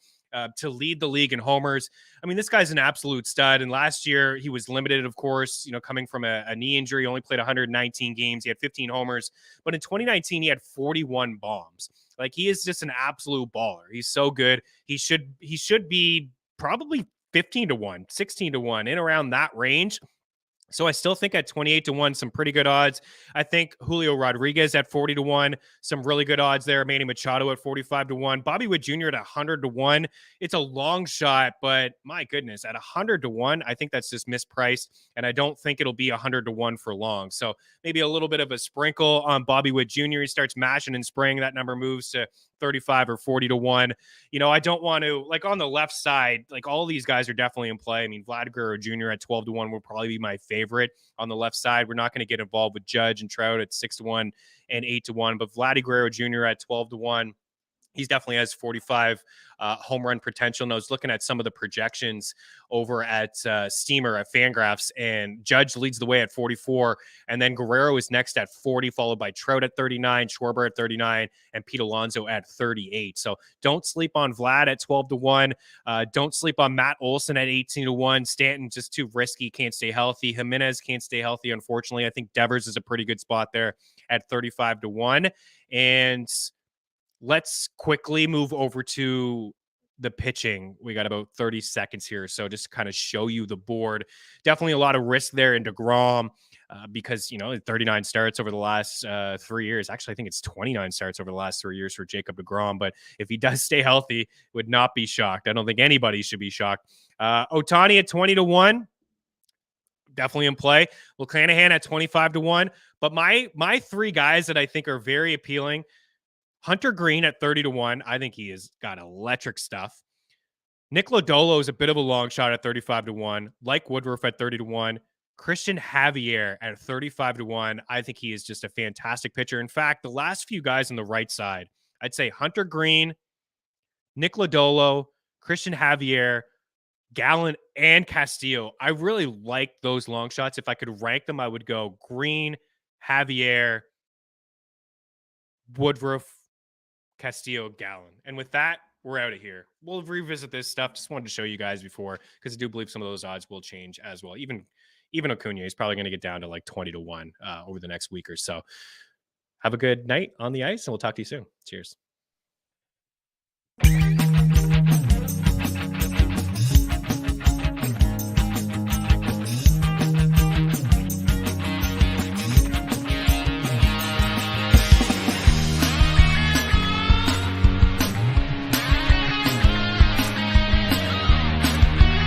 To lead the league in homers. I mean, this guy's an absolute stud. And last year he was limited, of course, coming from a knee injury, only played 119 games. He had 15 homers, but in 2019, he had 41 bombs. Like, he is just an absolute baller. He's so good. He should be probably 15-1, 16-1, in around that range. So I still think at 28-1, some pretty good odds. I think Julio Rodriguez at 40-1, some really good odds there. Manny Machado at 45-1, Bobby Witt Jr. at 100-1. It's a long shot, but my goodness, at 100-1, I think that's just mispriced, and I don't think it'll be 100-1 for long. So maybe a little bit of a sprinkle on Bobby Witt Jr. He starts mashing in spring. That number moves to 35 or 40-1. I don't want to, like, on the left side, like, all these guys are definitely in play. I mean, Vlad Guerrero Jr. at 12-1 will probably be my favorite on the left side. We're not going to get involved with Judge and Trout at 6-1 and 8-1, but Vlad Guerrero Jr. at 12-1. He definitely has 45 home run potential. And I was looking at some of the projections over at Steamer at Fangraphs, and Judge leads the way at 44. And then Guerrero is next at 40, followed by Trout at 39, Schwarber at 39, and Pete Alonso at 38. So don't sleep on Vlad at 12-1. Don't sleep on Matt Olson at 18-1. Stanton, just too risky, can't stay healthy. Jimenez can't stay healthy, unfortunately. I think Devers is a pretty good spot there at 35-1. And let's quickly move over to the pitching. We got about 30 seconds here. So just to kind of show you the board. Definitely a lot of risk there in DeGrom because, 39 starts over the last 3 years. Actually, I think it's 29 starts over the last 3 years for Jacob DeGrom. But if he does stay healthy, would not be shocked. I don't think anybody should be shocked. Ohtani at 20-1. Definitely in play. Will Clanahan at 25-1. But my three guys that I think are very appealing: Hunter Green at 30-1. I think he has got electric stuff. Nick Lodolo is a bit of a long shot at 35-1. Like Woodruff at 30-1. Christian Javier at 35-1. I think he is just a fantastic pitcher. In fact, the last few guys on the right side, I'd say Hunter Green, Nick Lodolo, Christian Javier, Gallen, and Castillo. I really like those long shots. If I could rank them, I would go Green, Javier, Woodruff, Castillo, Gallen. And with that, we're out of here. We'll revisit this stuff. Just wanted to show you guys before, because I do believe some of those odds will change as well. Even Acuna is probably going to get down to like 20-1 over the next week or so. Have a good night on the ice, and we'll talk to you soon. Cheers.